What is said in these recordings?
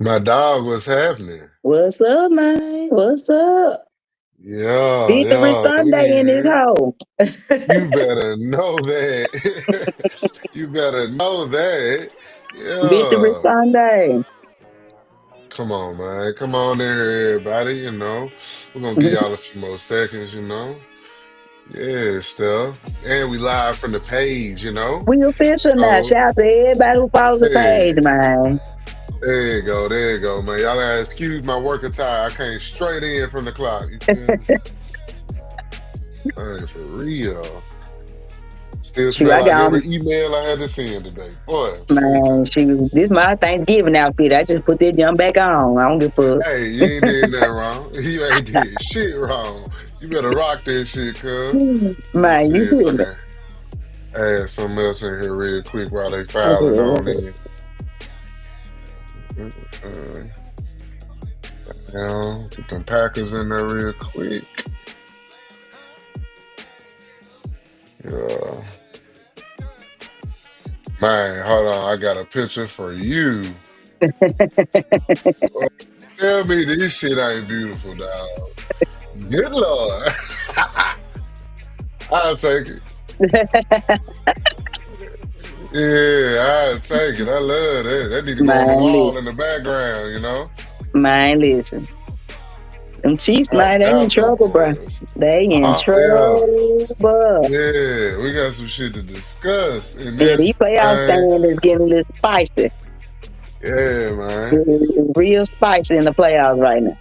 My dog, what's happening? What's up, man? What's up? Yeah, Victory yeah, we Sunday in this here. hole. You better know that. You better know that. Victory Yeah. Sunday. Come on, man. Come on in here, everybody. We're gonna give y'all a few more seconds. Yeah, stuff. And we live from the page. We official now. So, Shout out to everybody who follows the page, hey, man. there you go, man. Y'all gotta excuse my work attire. I came straight in from the clock. You feel me? Hey, for real. Still Shoot, smell I like got every email I had to send today. Boy, I'm still man. telling Shoot, this my Thanksgiving outfit. I just put that jump back on. I don't give a fuck. you. Hey, you ain't did nothing wrong. You ain't did shit wrong. You better rock that shit, cuz. Let me Man, see you if I feel can add something else in here real quick while they filing on it? in. Uh, Now, put them Packers in there real quick. Yeah. Man, hold on. I got a picture for you. Oh, tell me this shit ain't beautiful, dog. Good Lord. I'll take it. Yeah, I'll take it. I love that. That need to go on the Man, wall in listen. the background. Man, listen. Them Chiefs, How man, they in about them trouble, bro. boys? They in Yeah. trouble. Yeah, we got some shit to discuss in Yeah, these this playoff thing. stand is getting a little spicy. Yeah, man. It's real spicy in the playoffs right now.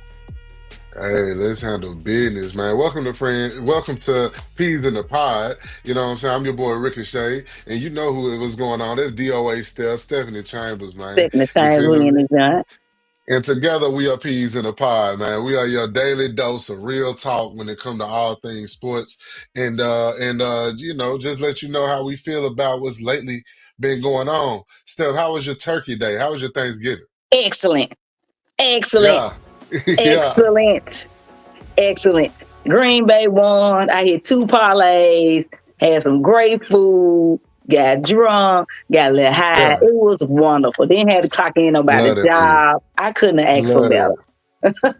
Hey, let's handle business, man. Welcome to Peas in the Pod. You know what I'm saying? I'm your boy Ricochet, and you know who it was going on. That's DOA Stephanie Chambers, man. Second the You Chinese feeling win me? is done. And together we are Peas in the Pod, man. We are your daily dose of real talk when it comes to all things sports. And just let you know how we feel about what's lately been going on. Steph, how was your turkey day? How was your Thanksgiving? Excellent. Excellent. Yeah. Yeah. Excellent. Excellent. Green Bay won. I hit 2 parlays, had some great food, got drunk, got a little high. It Yeah. was wonderful. Didn't have to clock in about the Love that for you. job. I couldn't have asked for Love better. that.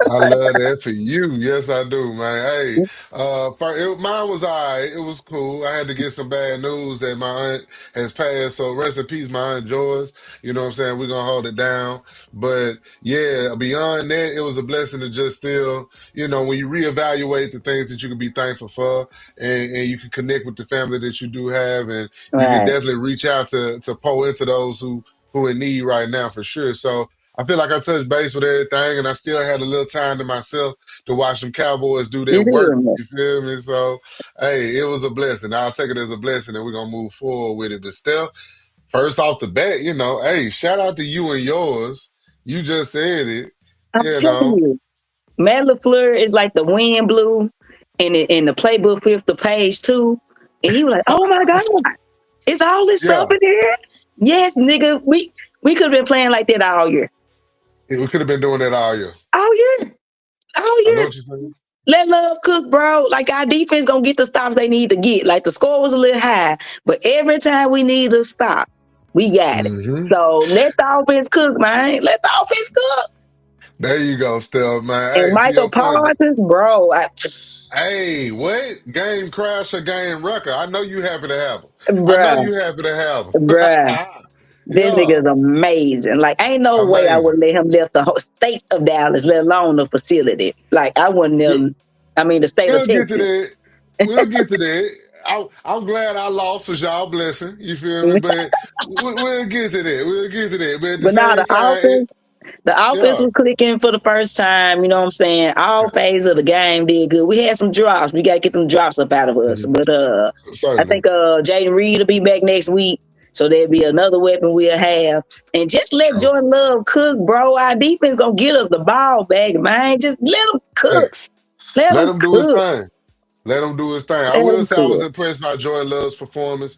I love that for you. Yes, I do, man. Hey, mine was all right. It was cool. I had to get some bad news that my aunt has passed. So rest in peace, my aunt Joyce. You know what I'm saying? We're gonna hold it down. But yeah, beyond that, it was a blessing to just still, when you reevaluate the things that you can be thankful for, and you can connect with the family that you do have, and you can Right. definitely reach out to pour into those who in need right now for sure. So I feel like I touched base with everything, and I still had a little time to myself to watch them Cowboys do You their work. do, You feel me? So, hey, it was a blessing. I'll take it as a blessing, and we're gonna move forward with it. But still, first off the bat, hey, shout out to you and yours. You just said it. I'm You telling know, you. Matt LaFleur is like the wind blew and in the playbook flipped the page too. And he was like, oh my God, it's all this stuff yeah, in here. Yes, nigga, we could have been playing like that all year. we could have been doing that all year. All year. All I know year. what you're saying. Let love cook, bro. Like our defense gonna get the stops they need to get. Like the score was a little high, but every time we need a stop, we got it. Hmm. So let the offense cook, man. Let the offense cook. There you go, Steph, man. And Hey, to Michael your point. Parsons, bro. Hey, what? Game crash or game wrecker? I know you happy to have him. I know Bruh, you happy to have bruh. him. This nigga Yeah, is amazing. Like, ain't no way I would amazing. let him left the whole state of Dallas, let alone the facility. Like, I wouldn't We- let I mean, the state of We'll get to Texas. that. We'll get to that. I'm glad I lost was y'all blessing. You feel me? But we'll get to that. We'll get to that. But at the But now same time, the offense yeah, was clicking for the first time. You know what I'm saying? All yeah, phases of the game did good. We had some drops. We gotta get them drops up out of us. mhm, But I certainly. think Jaden Reed will be back next week. So there'll be another weapon we'll have. And just let True. Jordan Love cook, bro. Our defense gonna get us the ball back, man. Just let them cook. Thanks. Let Let them him do his cook. thing. Let him do his thing. I Let will them say I was cook. impressed by Joy Love's performance.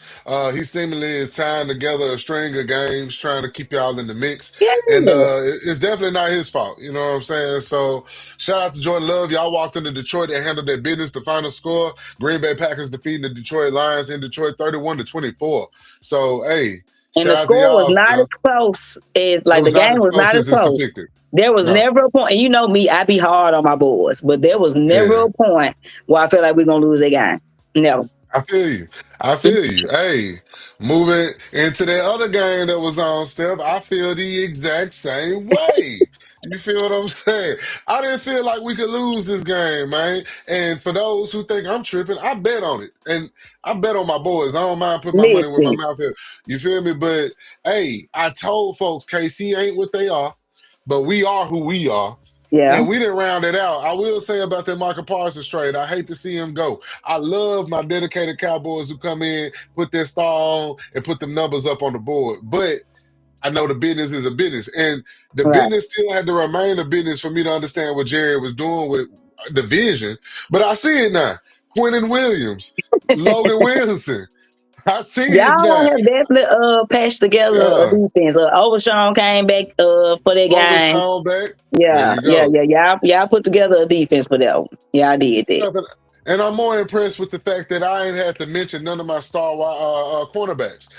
He seemingly is tying together a string of games, trying to keep y'all in the mix. And Yeah. it's definitely not his fault. You know what I'm saying? So shout out to Jordan Love. Y'all walked into Detroit and handled their business. The final score, Green Bay Packers defeating the Detroit Lions in Detroit 31-24. So, hey, And the shout out to score was y'all not as still. close as It like the was not game as was close not as as it's close. depicted. There was No. never a point, and you know me, I be hard on my boys, but there was never Yeah. a point where I felt like we're gonna lose a game. Never. I feel you. I feel you. Hey, moving into that other game that was on, Steph, I feel the exact same way. You feel what I'm saying? I didn't feel like we could lose this game, man. And for those who think I'm tripping, I bet on it. And I bet on my boys. I don't mind putting my money where my Listen, mouth is. You feel me? But hey, I told folks KC ain't what they are, but we are who we are. yeah. And we didn't round it out. I will say about that Michael Parsons trade, I hate to see him go. I love my dedicated Cowboys who come in, put their star on, and put the numbers up on the board. But I know the business is a business. And the Right. business still had to remain a business for me to understand what Jerry was doing with the vision. But I see it now. Quentin Williams, Logan Wilson. I see it Y'all now. have definitely patched together a Yeah. defense. Overshawn came back for that game. Overshawn back. There Yeah, you yeah, go. yeah. Y'all put together a defense for that one. Yeah, I did that. Yeah, and I'm more impressed with the fact that I ain't had to mention none of my cornerbacks.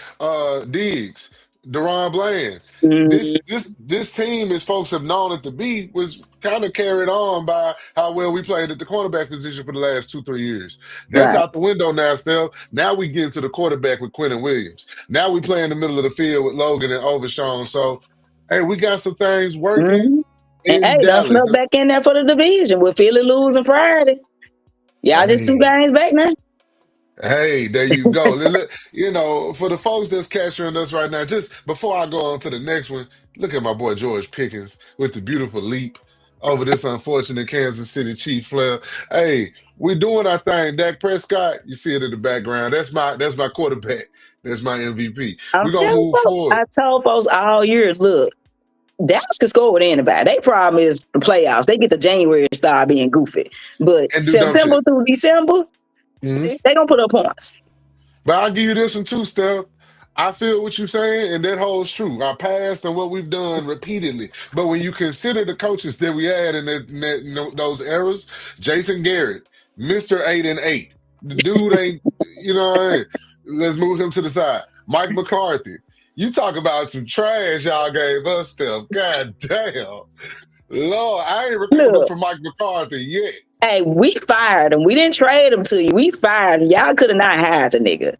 Diggs, Deron Bland. Mm, This team, as folks have known it to be, was kind of carried on by how well we played at the cornerback position for the last 2-3 years. That's right. out the window now, Steph. Now we get into the quarterback with Quentin Williams. Now we play in the middle of the field with Logan and Overshawn. So, hey, we got some things working Mm-hmm. And in hey, done Dallas. snuck back in there for the division with Philly losing Friday. Y'all just two Hey. games back now. Hey, there you go. For the folks that's capturing us right now, just before I go on to the next one, look at my boy George Pickens with the beautiful leap over this unfortunate Kansas City Chief player. Hey, we're doing our thing. Dak Prescott, you see it in the background. That's my quarterback. That's my MVP. I'm We're gonna telling move folks, forward I told folks all year, look, Dallas can score with anybody. Their problem is the playoffs. They get to January and start being goofy. But and do dumb September shit. through December, Mhm. they gonna put up points. But I'll give you this one too, Steph. I feel what you're saying, and that holds true. Our past and what we've done repeatedly. But when you consider the coaches that we had in those eras, Jason Garrett, Mr. 8-8. The dude ain't, what I mean? Let's move him to the side. Mike McCarthy. You talk about some trash y'all gave us, Steph. God damn. Lord, I ain't recovered Look, from Mike McCarthy yet. hey, we fired him. We didn't trade him to you. We fired him. Y'all could have not hired the nigga.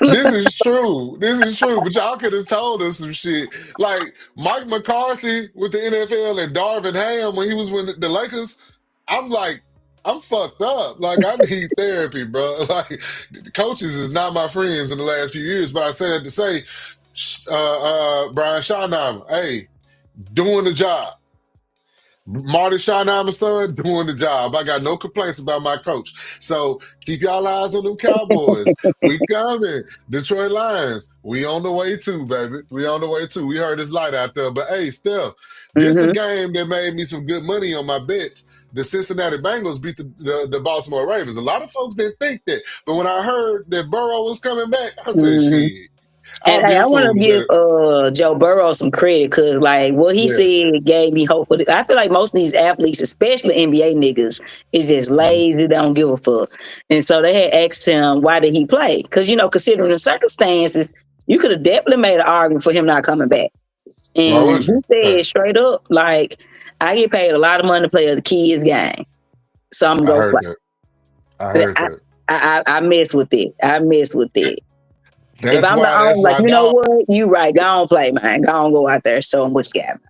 This is true. This is true. But y'all could have told us some shit. Like Mike McCarthy with the NFL and Darvin Ham when he was with the Lakers. I'm like, I'm fucked up. Like I need therapy, bro. Like the coaches is not my friends in the last few years. But I say that to say, Brian Schottenheimer, hey, doing the job. Marty Schottenheimer's son doing the job. I got no complaints about my coach. So keep y'all eyes on them Cowboys. We coming. Detroit Lions. We on the way too, baby. We on the way too. We heard it's light out there. But hey, Steph, this the Mm-hmm. game that made me some good money on my bets. The Cincinnati Bengals beat the Baltimore Ravens. A lot of folks didn't think that. But when I heard that Burrow was coming back, I said, Mm-hmm. shit, And I'll be hey, a I want fool to to give bet. Joe Burrow some credit because like what he Yeah. said gave me hope. For I feel like most of these athletes, especially NBA niggas, is just Mhm. lazy. They don't give a fuck. And so they had asked him why did he play? Because considering the circumstances, you could have definitely made an argument for him not coming back. Why And would he you? Hey, said straight up, like I get paid a lot of money to play a kid's game, so I'm I gonna go heard play. that. I heard I, that. I mess with it. I mess with it. If That's I'm the why. owner, That's like, why you know dog. what? You right. Go on play, man. Go on go out there. Show them what you got, man.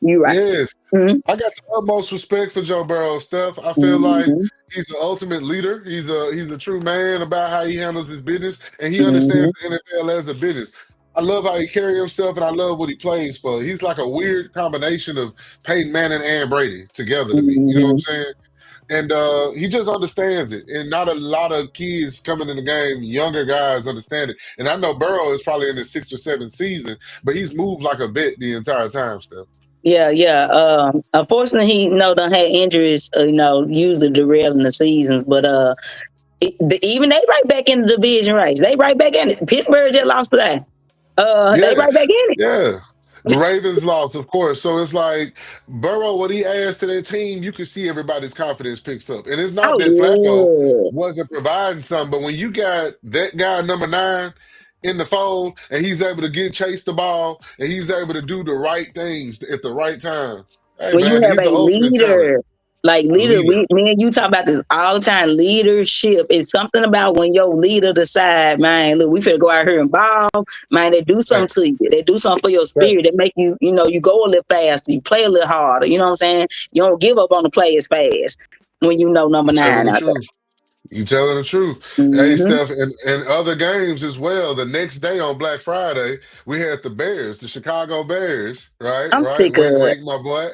You right. Yes, Mm-hmm. I got the utmost respect for Joe Burrow, Steph. I feel like Mm-hmm. he's the ultimate leader. He's a true man about how he handles his business, and he Mm-hmm. understands the NFL as a business. I love how he carries himself, and I love what he plays for. He's like a weird combination of Peyton Manning and Brady together to me. You know what I'm Mm-hmm. saying? And he just understands it. And not a lot of kids coming in the game, younger guys understand it. And I know Burrow is probably in his sixth or seventh season, but he's moved like a vet the entire time, Steph. Yeah, yeah. Unfortunately, he done had injuries. Usually derailing the seasons, but even they right back in the division race. They right back in it. Pittsburgh just lost today. They Yeah, right back in it. yeah. The Ravens lost, of course. So it's like Burrow, what he adds to their team, you can see everybody's confidence picks up. And it's not Oh that Flacco yeah. wasn't providing something, but when you got that guy number 9 in the fold and he's able to chase the ball and he's able to do the right things at the right time. Hey When you man, have he's the a ultimate talent. leader, like A leader, leader. me and you talk about this all the time. Leadership is something about when your leader decide, man, look, we finna go out here and ball, man. They do something Facts. to you. They do something for your spirit. They Facts. make you, you go a little faster. You play a little harder. You know what I'm saying? You don't give up on the play as fast when you know number You telling 9 the out truth. You telling the truth. there. Hey, Hmm. Steph, and other games as well. The next day on Black Friday, we had the Bears, the Chicago Bears, right? I'm Right? sick of Wink, it. wink, my boy.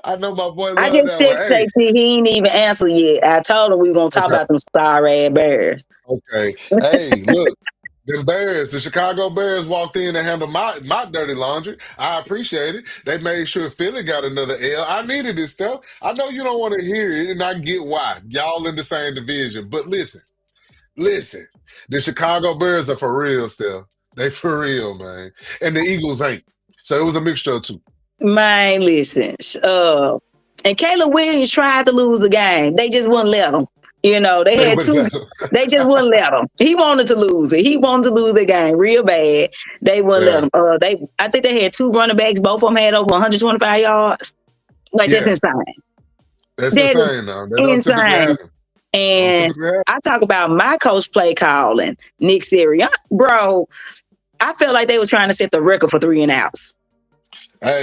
I know my boy I love just that one. checked Hey, JT. He ain't even answer yet. I told him we were gonna talk okay, about them sorry ass Bears. okay. Hey, look, the Bears, the Chicago Bears walked in and handled my dirty laundry. I appreciate it. They made sure Philly got another L. I needed this stuff. I know you don't want to hear it, and I get why. Y'all in the same division. But listen. Listen, the Chicago Bears are for real still. They for real, man. And the Eagles ain't. So it was a mixture of two. Man, listen. And Caleb Williams tried to lose the game. They just wouldn't let him. They They had wouldn't two. let them. They just wouldn't let him. He wanted to lose it. He wanted to lose the game real bad. They wouldn't let Yeah. him. I think they had two running backs. Both of them had over 125 yards. Like that's Yeah. insane. That's That is insane though. That don't typically insane. happen. Don't And typically happen. I talk about my coach play calling, Nick Sirianni, bro. I felt like they were trying to set the record for 3-and-outs.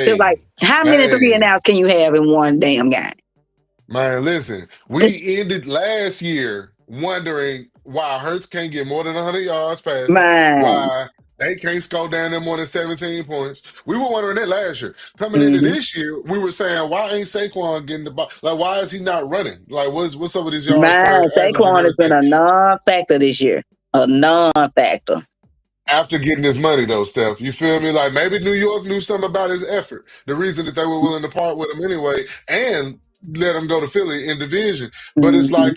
Cause like, Hey, how many three and hey, outs can you have in one damn game? man, listen. It's We ended last year wondering why Hurts can't get more than 100 yards passing, man. why they can't score down there more than 17 points. We were wondering that last year. Coming into Mm-hmm. this year, we were saying, why ain't Saquon getting the ball? Like, why is he not running? Like, what's up with his yards Man, per average and Saquon has been everything? a non-factor this year. A non-factor. After getting his money, though, Steph, you feel me? Like, maybe New York knew something about his effort. The reason that they were willing to part with him anyway and let him go to Philly in division. But it's Mm-hmm. like,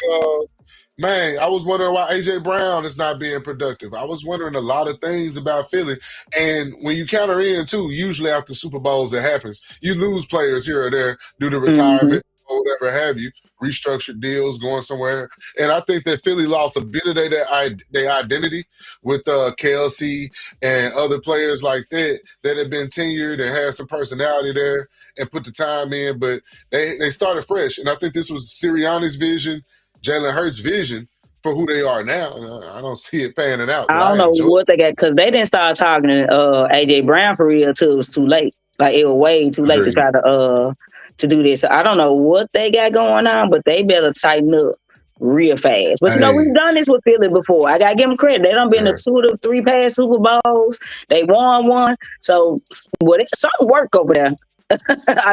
man, I was wondering why AJ Brown is not being productive. I was wondering a lot of things about Philly. And when you counter in too, usually after Super Bowls, it happens. You lose players here or there due to Mm-hmm. retirement or whatever have you, restructured deals, going somewhere. And I think that Philly lost a bit of their identity with Kelsey and other players like that have been tenured and had some personality there and put the time in. But they started fresh. And I think this was Sirianni's vision, Jalen Hurts' vision for who they are now. I don't see it panning out, I but don't I know enjoy it. what they got because they didn't start talking to AJ Brown for real till it was too late. Like it was way too late to Agreed. try to do this. So I don't know what they got going on, but they better tighten up real fast. But Hey, we've done this with Philly before. I gotta give them credit. They done been to yeah. 2 to 3 past Super Bowls. They won one. So it's something work over there.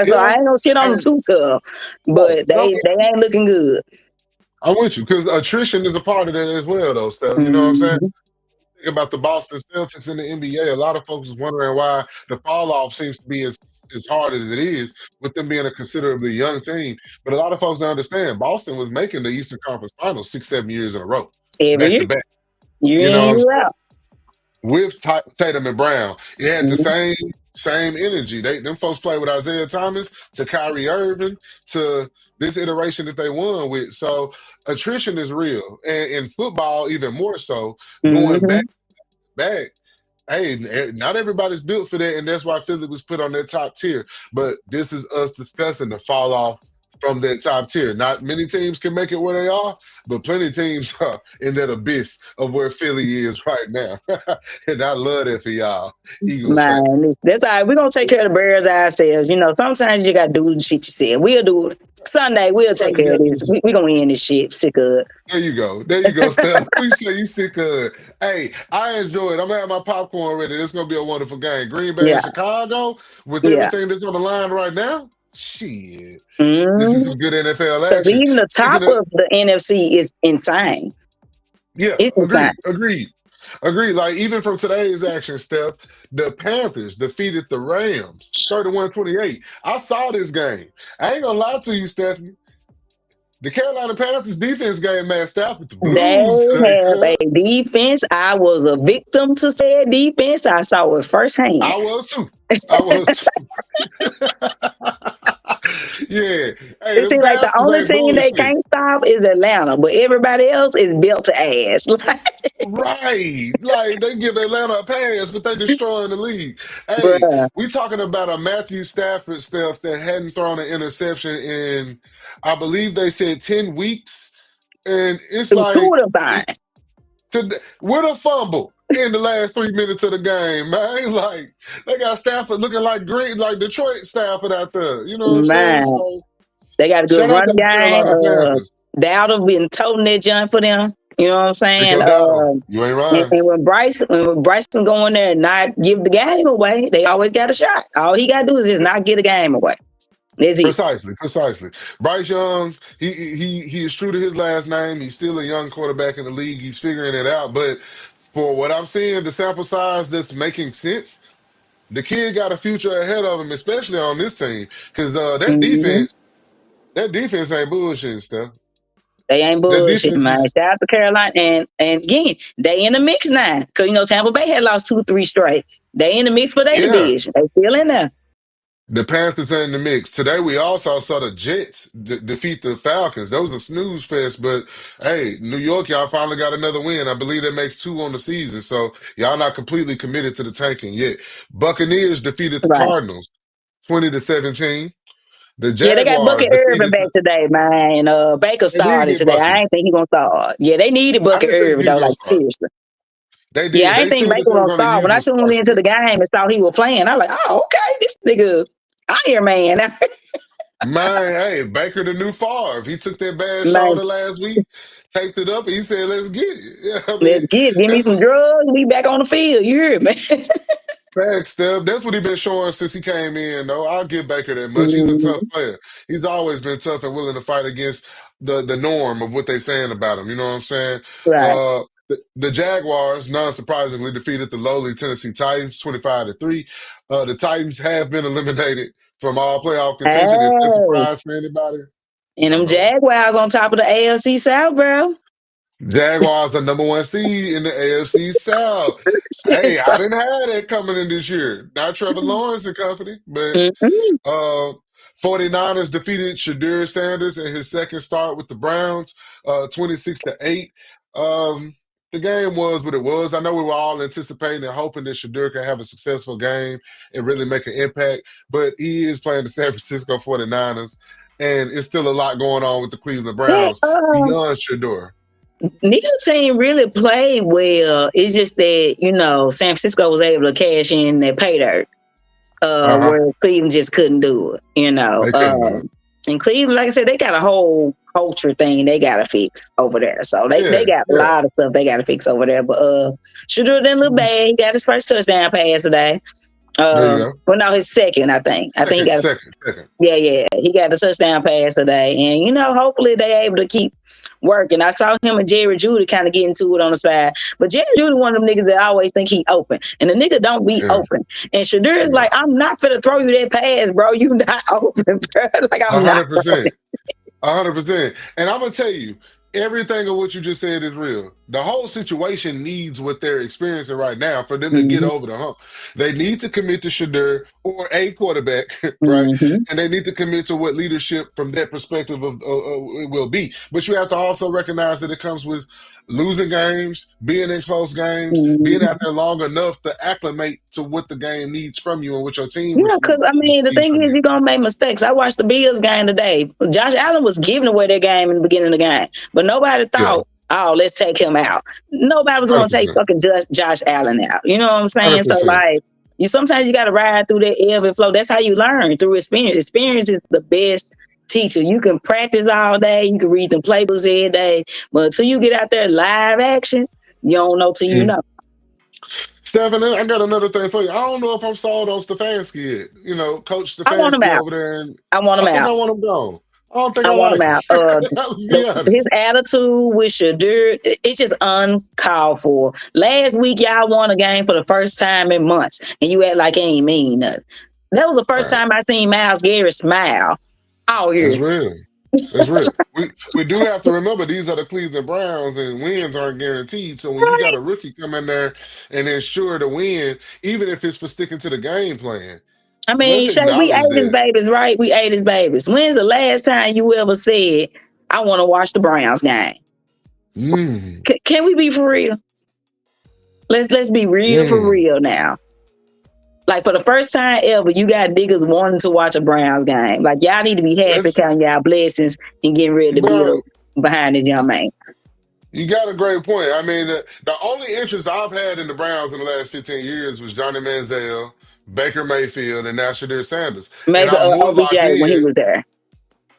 So I Yeah. ain't gonna shit on them And too tough. right. But And they ain't looking good. I'm with you because attrition is a part of that as well, though, Steph. You know what I'm saying? Mhm. Think about the Boston Celtics in the NBA. A lot of folks is wondering why the fall off seems to be as hard as it is with them being a considerably young team. But a lot of folks don't understand. Boston was making the Eastern Conference Finals 6, 7 years in a row, Every back year, to back. year You know in, what I'm year saying? out. With Tatum and Brown, it had the Mhm. same energy. Them folks play with Isaiah Thomas to Kyrie Irving to this iteration that they won with. So attrition is real, and in football even more so. Going back Mhm. back. Hey, not everybody's built for that, and that's why Philly was put on that top tier. But this is us discussing the fall off from that top tier. Not many teams can make it where they are, but plenty of teams are in that abyss of where Philly is right now. And I love that for y'all, Eagles fans. Man, that's all right. We're gonna take care of the Bears ourselves. Sometimes you gotta do the shit you said. We'll do it. Sunday, we'll So take you care of got this. We gonna end this shit. Sick of it. there you go. There you go, Steph. We say you sick of it. Hey, I enjoyed. I'm gonna have my popcorn ready. It's gonna be a wonderful game. Green Bay Yeah, and Chicago, with yeah. everything that's on the line right now. Shit. This is Mm-hmm. some good NFL Because action. even the top Speaking of, of the NFC is insane. yeah, It's insane. agreed. Like, even from today's action, Steph, the Panthers defeated the Rams 31-28. I saw this game. I ain't gonna lie to you, Stephanie. The Carolina Panthers defense game matched out with the They Blues today, have a girl. defense. I was a victim to said defense. I saw it firsthand. I was too. I was too. Yeah. Hey, It the seems like the Panthers only ain't team they bullshit. can't stop is Atlanta, but everybody else is built to ass. Right. Like, they give Atlanta a pass, but they destroying the league. Hey, Bruh, we talking about a Matthew Stafford stuff that hadn't thrown an interception in, I believe they said 10 weeks. And it's through two like, of them with a fumble in the last 3 minutes of the game, man. Like, they got Stafford looking like green, like Detroit Stafford out there. You know what I'm things. saying? Man, So they got a good shout out to running the game. Carolina Panthers. Dowdle been toting that junk for them. You know what I'm saying? Rico Dowdle, you ain't lying. And when Bryson go in there and not give the game away, they always got a shot. All he got to do is just not get a game away. That's it. Precisely. Bryce Young, he is true to his last name. He's still a young quarterback in the league. He's figuring it out. But for what I'm seeing, the sample size that's making sense, the kid got a future ahead of him, especially on this team. Because Mhm. that defense ain't bullshit stuff. They ain't That bullshit, defense man. is, Shout out to Carolina, and again, they in the mix now. Cause Tampa Bay had lost 2, 3 straight. They in the mix for their yeah. division. They still in there. The Panthers are in the mix. Today, we also saw the Jets defeat the Falcons. That was a snooze fest, but hey, New York, y'all finally got another win. I believe that makes 2 on the season, so y'all not completely committed to the tanking yet. Buccaneers defeated the Right. Cardinals 20-17. The Yeah, they got Jaguars Bucket Irvin defeated back today, man. Baker they did started get today. Bucky. I ain't think he gonna start. Yeah, they needed I Bucket didn't think Irvin he was though. gonna Like start. seriously. They Yeah, did. I ain't They think said Baker that they were gonna gonna start. use When I him tuned into partially. the game and saw he was playing, I was like, oh, okay, this nigga Iron Man. Man, hey, Baker the new Favre. He took that bad Man, shoulder last week, taped it up, and he said, "Let's get it." Yeah, I let's mean, give me that's some what drugs. We back on the field. You hear me? facts, Steph. That's what he been showing since he came in. Though I'll give Baker that much. He's a tough Mhm. player. He's always been tough and willing to fight against the norm of what they saying about him. You know what I'm saying? Right. The Jaguars, non-surprisingly, defeated the lowly Tennessee Titans 25-3. The Titans have been eliminated from all playoff contention. If that's a Hey, surprise for anybody, and I don't them know. Jaguars on top of the AFC South, bro. Jaguars are number 1 seed in the AFC South. Hey, I didn't have that coming in this year. Not Trevor Lawrence and company, but Mm-mm. uh 49ers defeated Shadur Sanders in his second start with the Browns, 26-8. The game was what it was. I know we were all anticipating and hoping that Shadur could have a successful game and really make an impact, but he is playing the San Francisco 49ers, and it's still a lot going on with the Cleveland That Browns beyond Shadur. neither team really played well. It's just that San Francisco was able to cash in that pay dirt, Uh-huh. whereas Cleveland just couldn't do it. They couldn't do it. in Cleveland, like I said, they got a whole culture thing they gotta fix over there. So they Yeah, got a yeah. lot of stuff they gotta fix over there. But Shador didn't look bad. He got his first touchdown pass today. There you go. Well, no, his second, I think. I think he got Second. yeah. He got a touchdown pass today. And, hopefully they able to keep working. I saw him and Jerry Judy kind of get into it on the side. But Jerry Judy one of them niggas that always think he open. And the nigga don't be Yeah, open. And Shadur is yeah. like, I'm not finna throw you that pass, bro. You not open, bro. Like, I'm not 100%. 100%. And I'm gonna tell you, everything of what you just said is real. The whole situation needs what they're experiencing right now for them to get Mm-hmm. over the hump. They need to commit to Shadur or a quarterback, right? Mm-hmm. And they need to commit to what leadership from that perspective of it will be. But you have to also recognize that it comes with losing games, being in close games, being out Mm-hmm. there long enough to acclimate to what the game needs from you and what your team Yeah, because I mean, the receives thing from is, you. you're gonna make mistakes. I watched the Bills game today. Josh Allen was giving away their game in the beginning of the game, but nobody Yeah, thought, "Oh, let's take him out." Nobody was gonna take 100%. fucking Josh Allen out. You know what I'm saying? So 100%. like, you sometimes you got to ride through that ebb and flow. That's how you learn through experience. Experience is the best teacher. You can practice all day, you can read the playbooks every day, but until you get out there live action, you don't know till you know. Stephen, I got another thing for you. I don't know if I'm sold on Stefanski yet. Coach I want him Stefanski out. over there, and I want I him think out. I want him gone. I don't think I I want him like him. out. I'll be His honest. attitude with Shadur, it's just uncalled for. Last week, y'all won a game for the first time in months, and you act like it ain't mean nothing. That was the first Right. time I seen Myles Garrett smile all That's year. real. That's real. We do have to remember these are the Cleveland Browns, and wins aren't guaranteed. So when you got a rookie come in there and ensure to win, even if it's for sticking to the game plan, I let's mean, Shay, we acknowledge ate his that. babies, right? We ate his babies. When's the last time you ever said, I want to watch the Browns game? Mm, Can we be for real? Let's be real for mm. real now. Like for the first time ever, you got niggas wanting to watch a Browns game. Like y'all need to be happy, That's counting y'all blessings and getting ready to well. build behind this young man. You got a great point. I mean, the only interest I've had in the Browns in the last 15 years was Johnny Manziel, Baker Mayfield, and now Shadir Sanders. And Maybe I'm more locked OBJ when he in, was there.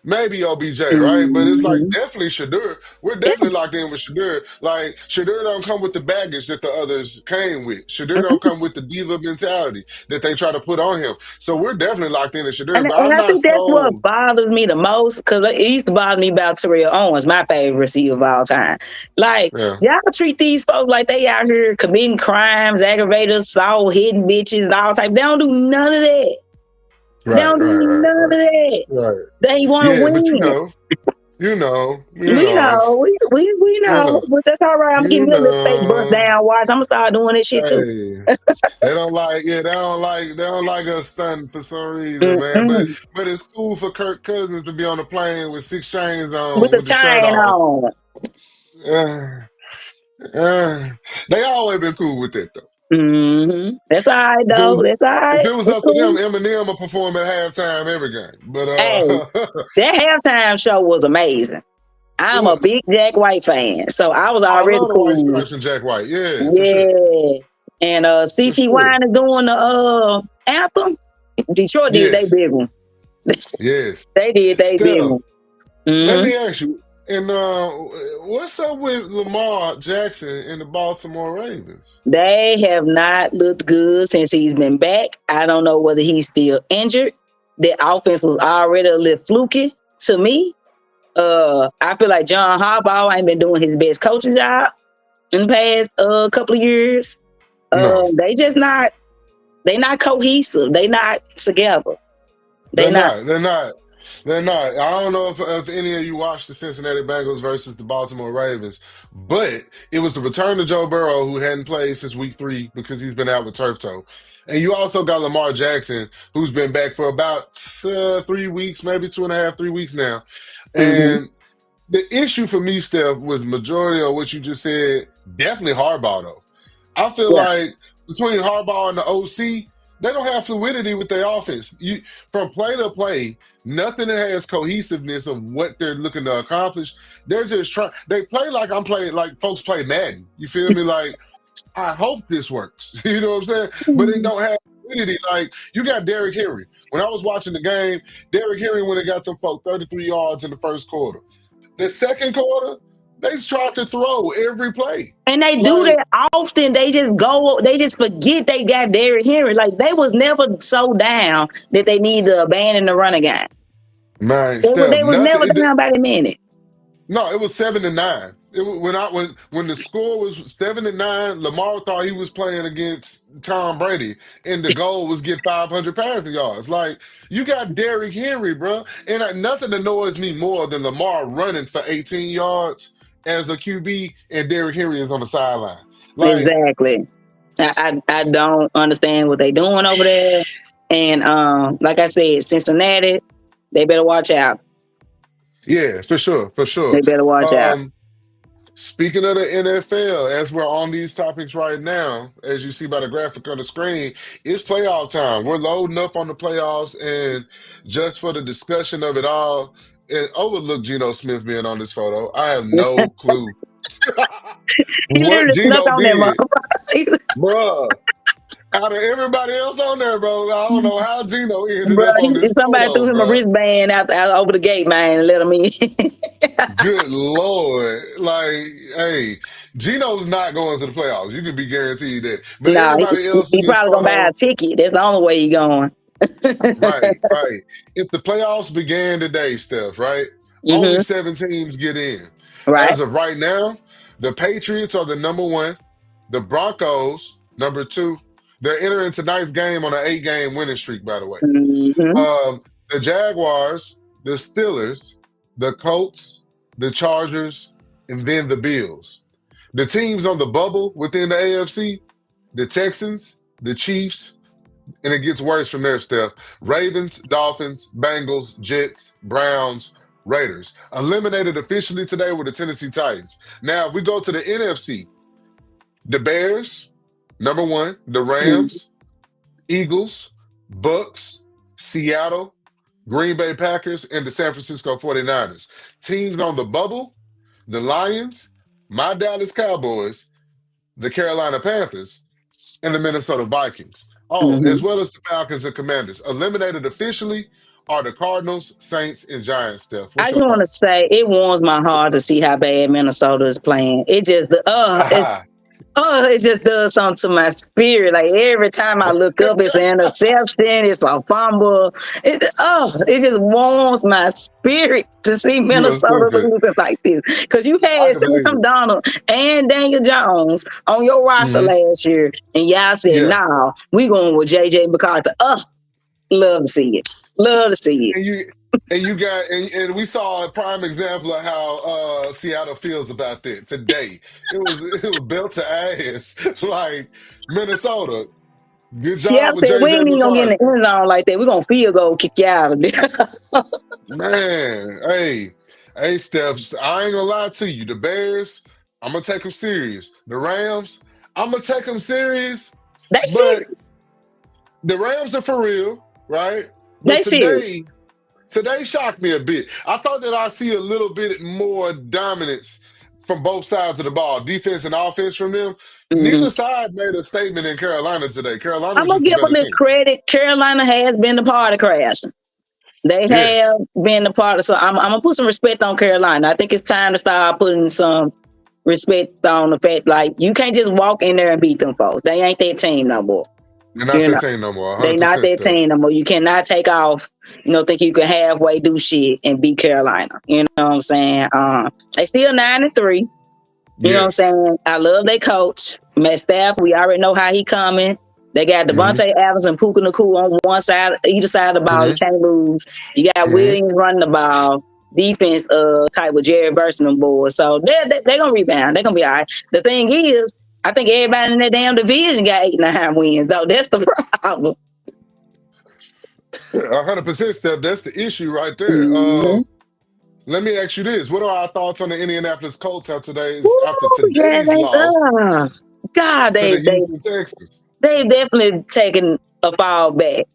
maybe OBJ, right? But it's like Mm-hmm. definitely Shadir. We're Yeah. definitely locked in with Shadir. Like, Shadir don't come with the baggage that the others came with. Shadir don't Mm-hmm. come with the diva mentality that they try to put on him. So we're definitely locked in to Shadir, And, but and I'm I not think that's what sold. bothers me the most because it used to bother me about Terrell Owens, my favorite receiver of all time. Like, Yeah, y'all treat these folks like they out here committing crimes, aggravated assault, hitting bitches, all type. They don't do none of that. They right, don't do right, right, none of right, that. right. They want to Yeah, but win. you know, We you know, know. but that's all right. I'm gonna give You me a little fake bust know, down watch. I'm gonna start doing this shit too. hey, they don't like us stunting for some reason, man. Mm-mm. But it's cool for Kirk Cousins to be on the plane with 6 chains With on, the with the shirt chain off. on. Uh, they always been cool with that though. That's all right If it though. was That's all if right. it was It's up to them, cool. Eminem would perform at halftime every game. But Hey, that halftime show was amazing. it I'm a was. big Jack White fan, so I was I already love the White cool. Stripes and Jack White. Yeah, for sure, Yeah. And for CC sure. Wine is doing the anthem. Detroit did they Yes, big one. yes. They did they big Still. one. Let hmm me ask you, and what's up with Lamar Jackson and the Baltimore Ravens? They have not looked good since he's been back. I don't know whether he's still injured. The offense was already a little fluky to me. I feel like John Harbaugh ain't been doing his best coaching job in the past couple of years. No, They just not cohesive. They not together. They they're not. not. They're not. They're not. I don't know if any of you watched the Cincinnati Bengals versus the Baltimore Ravens, but it was the return of Joe Burrow, who hadn't played since week 3 because he's been out with turf toe. And you also got Lamar Jackson, who's been back for about 3 weeks, maybe 2.5, 3 weeks now. Mm-hmm. And the issue for me, Steph, was majority of what you just said. Definitely Harbaugh, though. I feel Yeah. like between Harbaugh and the OC, they don't have fluidity with their offense. You from play to play, nothing that has cohesiveness of what they're looking to accomplish. They're just trying. They play like I'm playing, like folks play Madden. You feel me? Like I hope this works. You know what I'm saying? But it don't have fluidity. Like, you got Derrick Henry. When I was watching the game, Derrick Henry, when they got them folk 33 yards in the first quarter. The second quarter, they tried to throw every play. And they do Like, that often. They just forget they got Derrick Henry. Like they was never so down that they need to abandon the running game. man, They Steph, was nothing. never down by the minute. No, it was 7-9. It was, when the score was 7-9, Lamar thought he was playing against Tom Brady, and the goal was get 500 passing yards. Like, you got Derrick Henry, bro, and nothing annoys me more than Lamar running for 18 yards as a QB, and Derrick Henry is on the sideline. Like, Exactly. I don't understand what they doing over there. And like I said, Cincinnati, they better watch out. yeah, for sure, for sure. They better watch out. Speaking of the NFL, as we're on these topics right now, as you see by the graphic on the screen, it's playoff time. We're loading up on the playoffs, and just for the discussion of it all, and overlook Geno Smith being on this photo. I have no clue He what literally snuck Geno on that did, motherfucker. bruh. Out of everybody else on there, bro, I don't know how Geno ended Bro, up on this somebody threw photo, him a bro. wristband out over the gate, man, and let him in. Good Lord. Like, hey, Geno's not going to the playoffs. You can be guaranteed that. But No, everybody else in he this probably gonna buy a photo, ticket. That's the only way he going. right, right. If the playoffs began today, Steph, right? Only Hmm. 7 teams get in. Right. As of right now, the Patriots are the number one, the Broncos, number two. They're entering tonight's game on an 8-game winning streak, by the way. Hmm. The Jaguars, the Steelers, the Colts, the Chargers, and then the Bills. The teams on the bubble within the AFC, the Texans, the Chiefs, and it gets worse from there, Steph. Ravens, Dolphins, Bengals, Jets, Browns, Raiders. Eliminated officially today with the Tennessee Titans. Now, if we go to the NFC, the Bears, number one, the Rams, Eagles, Bucks, Seattle, Green Bay Packers, and the San Francisco 49ers. Teams on the bubble, the Lions, my Dallas Cowboys, the Carolina Panthers, and the Minnesota Vikings. Oh, Hmm. as well as the Falcons and Commanders. Eliminated officially are the Cardinals, Saints, and Giants, Steph. I What's just your want to thoughts? say it warms my heart to see how bad Minnesota is playing. It just does something to my spirit. Like every time I look up, it's an interception, it's a fumble. It just warms my spirit to see You are Minnesota stupid. losing like this. Because you I had can believe Sam it. Donald and Daniel Jones on your roster Hmm. last year, and y'all said, Yeah. "Nah, we going with JJ McCarthy." Love to see it. Love to see it. And you got and we saw a prime example of how Seattle feels about that today. It was built to ass. Like, Minnesota. Good Seattle job with said, "We JJ ain't even gonna get in the McCarthy. end zone like that. We're gonna field goal kick you out of there." Man, hey, Steph, I ain't gonna lie to you. The Bears, I'm gonna take them serious. The Rams, I'm gonna take them serious, They but serious. the Rams are for real, right? But They serious. today shocked me a bit. I thought that I see a little bit more dominance from both sides of the ball, defense and offense from them. Mhm. Neither side made a statement in Carolina today. Carolina I'm was gonna just a give better them the team. credit. Carolina has been the part of crashing. They Yes. have been the part of. So I'm gonna put some respect on Carolina. I think it's time to start putting some respect on the fact like you can't just walk in there and beat them folks. They ain't that team no more. They're not You that know, team no more, they not 100%, that Steph. team no more. You cannot take off. Think you can halfway do shit and beat Carolina. You know what I'm saying? They still 9-3. You know what I'm Yes. saying? I love their coach, Matt Staff. We already know how he coming. They got Hmm. Devontae Adams and Puka Nakua on one side, either side of the ball. You Hmm. can't lose. You got Hmm. Williams running the ball. Defense type with Jared Burson on board. So they're gonna rebound. They're gonna be all right. The thing is, I think everybody in that damn division got 8.5 wins, though. That's the problem. 100%, Steph. That's the issue right there. Mm-hmm. Let me ask you this: what are our thoughts on the Indianapolis Colts after Ooh, yeah, today's loss God, to they the they Houston Texans? they've definitely taken a fall back.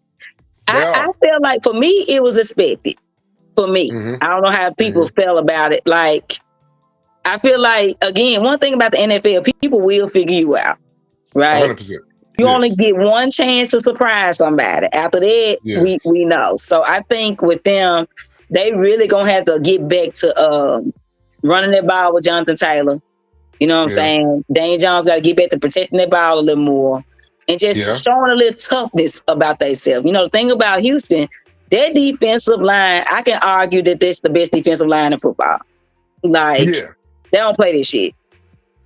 They I are. feel like for me, it was expected. For me, Hmm. I don't know how people Hmm. felt about it. Like, I feel like, again, one thing about the NFL, people will figure you out, right? 100%. You only Yes. get one chance to surprise somebody. After that, Yes. we know. So I think with them, they really gonna have to get back to running that ball with Jonathan Taylor. You know what I'm Yeah. saying? Dane Jones got to get back to protecting that ball a little more and just Yeah. showing a little toughness about themselves. You know, the thing about Houston, their defensive line, I can argue that that's the best defensive line in football. Like, Yeah. they don't play this shit.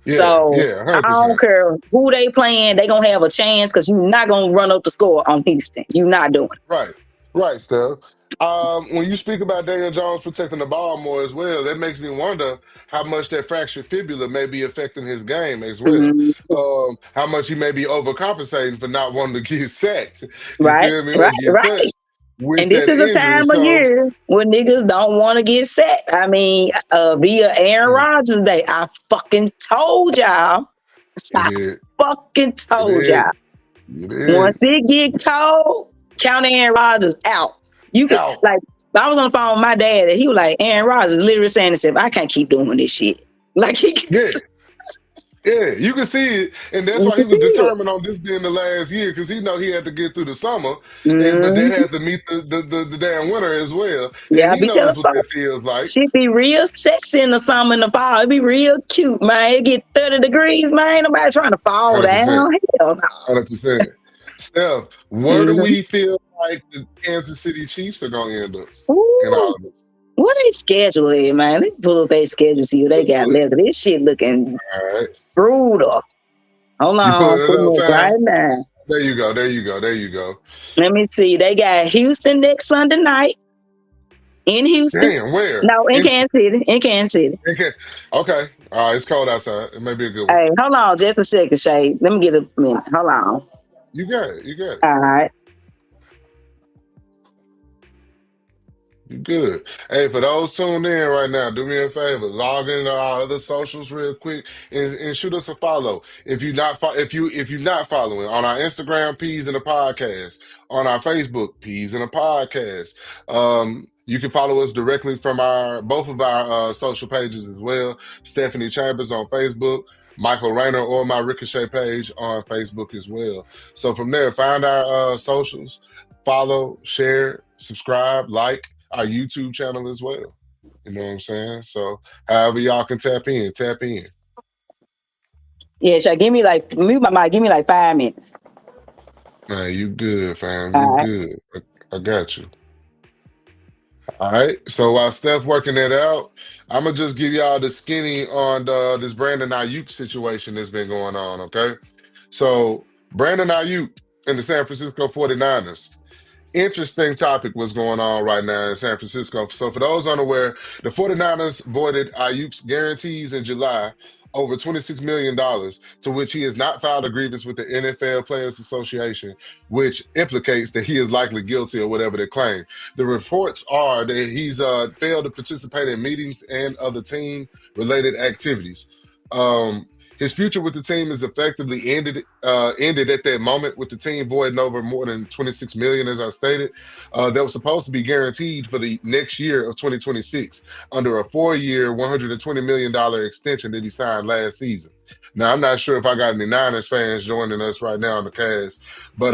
Yeah. So Yeah. I don't 100%. care who they playing, they gonna have a chance because you're not gonna run up the score on Houston. You're not doing it. Right. Right, Steph. When you speak about Daniel Jones protecting the ball more as well, that makes me wonder how much that fractured fibula may be affecting his game as well. Mhm. How much he may be overcompensating for not wanting to get sacked, you Right, feel me, right, or get right. touched with And this that is a injury. time of So, year when niggas don't want to get sacked. I mean, via Aaron mm, Rodgers Day, I fucking told y'all. you I did. fucking You told did. y'all. You Once did. it get cold, count Aaron Rodgers out. You could Out. like. I was on the phone with my dad, and he was like, "Aaron Rodgers literally saying himself, I can't keep doing this shit." Like he, Yeah. Yeah, you can see it, and that's you why can he was see it. determined on this being the last year because he know he had to get through the summer, and but that Mm-hmm. had to meet the damn winter as well, and Yeah, I he be telling knows what that folks. feels like. Shit be real sexy in the summer and the fall. It be real cute, man. It get 30 degrees, man. Ain't nobody trying to fall 100%, down. Hell 100%. Steph, where do no. we feel like the Kansas City Chiefs are gonna end up in Ooh, all of this? what they schedule is, man? They pull up their schedule, see what they Let's got do it. left. This shit looking All right, brutal. Hold you on, pulling it putting up, it fam? right now. There you go. There you go. There you go. Let me see. They got Houston next Sunday night in Houston. Damn, where? No, in Kansas City. In Kansas City. In okay. It's cold outside. It may be a good one. Hey, hold on just a second, Shay. Let me get a minute. Hold on. You got it. You got it. All right. You good. Hey, for those tuned in right now, do me a favor. Log into our other socials real quick and shoot us a follow. If you're not following on our Instagram, Peas in the Podcast, on our Facebook, Peas in the Podcast. You can follow us directly from our both of our social pages as well. Stephanie Chambers on Facebook, Michael Rayner or my Ricochet page on Facebook as well. So from there, find our socials, follow, share, subscribe, like our YouTube channel as well. You know what I'm saying? So however y'all can tap in, tap in. Yeah, Shay, give me like mute my mic. Give me like 5 minutes. Man, you good, fam. All You right. good. I got you. All right. So while Steph working that out, I'm gonna just give y'all the skinny on this Brandon Ayuk situation that's been going on. Okay. So Brandon Ayuk and the San Francisco 49ers. Interesting topic was going on right now in San Francisco. So for those unaware, the 49ers voided Ayuk's guarantees in July over $26 million, to which he has not filed a grievance with the NFL Players Association, which implicates that he is likely guilty of whatever they claim. The reports are that he's failed to participate in meetings and other team-related activities. His future with the team is effectively ended at that moment, with the team voiding over more than 26 million, as I stated. That was supposed to be guaranteed for the next year of 2026 under a 4-year, $120 million extension that he signed last season. Now, I'm not sure if I got any Niners fans joining us right now on the cast, but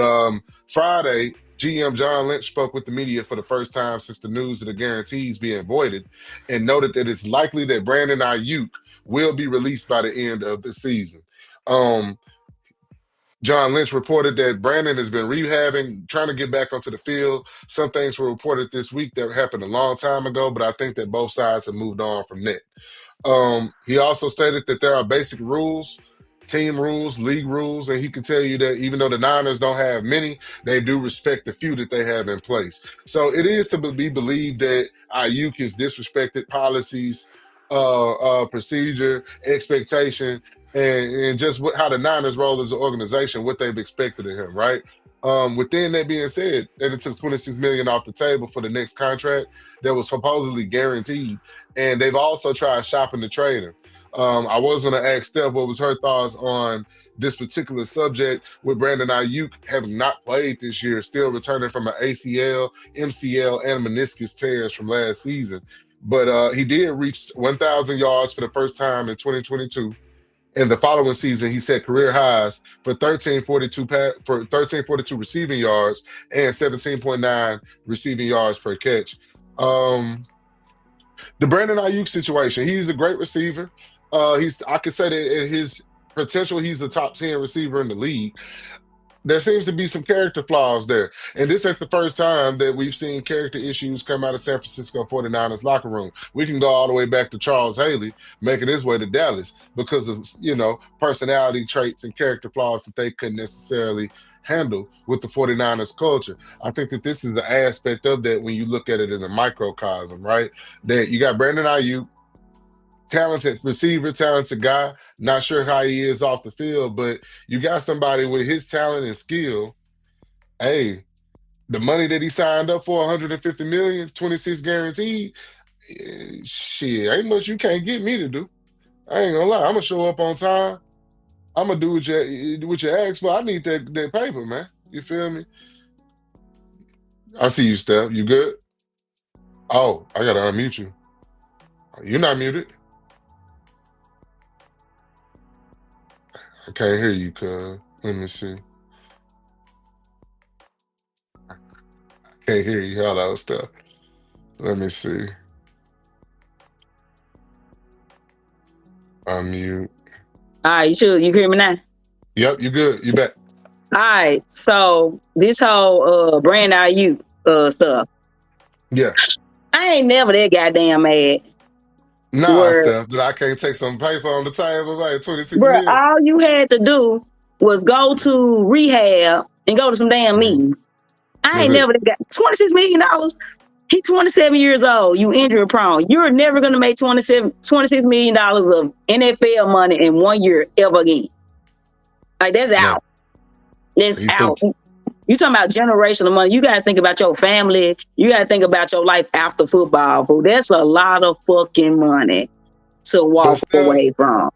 Friday, GM John Lynch spoke with the media for the first time since the news of the guarantees being voided, and noted that it's likely that Brandon Ayuk will be released by the end of the season. Um, John Lynch reported that Brandon has been rehabbing, trying to get back onto the field. Some things were reported this week that happened a long time ago, but I think that both sides have moved on from that. He also stated that there are basic rules, team rules, league rules, and he can tell you that even though the Niners don't have many, they do respect the few that they have in place. So it is to be believed that Ayuk has disrespected policies, procedure, expectation, and just how the Niners roll as an organization, what they've expected of him, right? Within that being said, that it took 26 million off the table for the next contract that was supposedly guaranteed, and they've also tried shopping to trade him. I was going to ask Steph what was her thoughts on this particular subject with Brandon Ayuk having not played this year, still returning from an ACL, MCL, and meniscus tears from last season. But he did reach 1,000 yards for the first time in 2022. And the following season, he set career highs for 1342 receiving yards and 17.9 receiving yards per catch. Um, the Brandon Ayuk situation, he's a great receiver. I could say that at his potential, he's a top 10 receiver in the league. There seems to be some character flaws there. And this ain't the first time that we've seen character issues come out of San Francisco 49ers locker room. We can go all the way back to Charles Haley making his way to Dallas because of, personality traits and character flaws that they couldn't necessarily handle with the 49ers culture. I think that this is the aspect of that when you look at it in a microcosm, right? That you got Brandon Ayuk, talented receiver, talented guy. Not sure how he is off the field, but you got somebody with his talent and skill. Hey, the money that he signed up for, 150 million, 26 guaranteed. Shit, ain't much you can't get me to do. I ain't gonna lie. I'm gonna show up on time. I'm gonna do what you ask for. I need that paper, man. You feel me? I see you, Steph. You good? Oh, I gotta unmute you. You're not muted. I can't hear you, cuz. Let me see. Can't hear you. Hold on, Steph. Let me see. Unmute. All right, you hear me now? Yep, you good. You back. All right, so this whole brand IU stuff, Yeah. I ain't never that goddamn mad. Nah, Where, Steph, that I can't take some paper on the table, like 26 bro, mil. all you had to do was go to rehab and go to some damn Mhm. meetings. I That's ain't it. never got $26 million. He 27 years old. You injury prone. You're never gonna make $26 million of NFL money in 1 year ever again. Like that's No, out. That's you out. think You talking about generational money. You got to think about your family. You got to think about your life after football, bro. That's a lot of fucking money to but walk Steph, away from.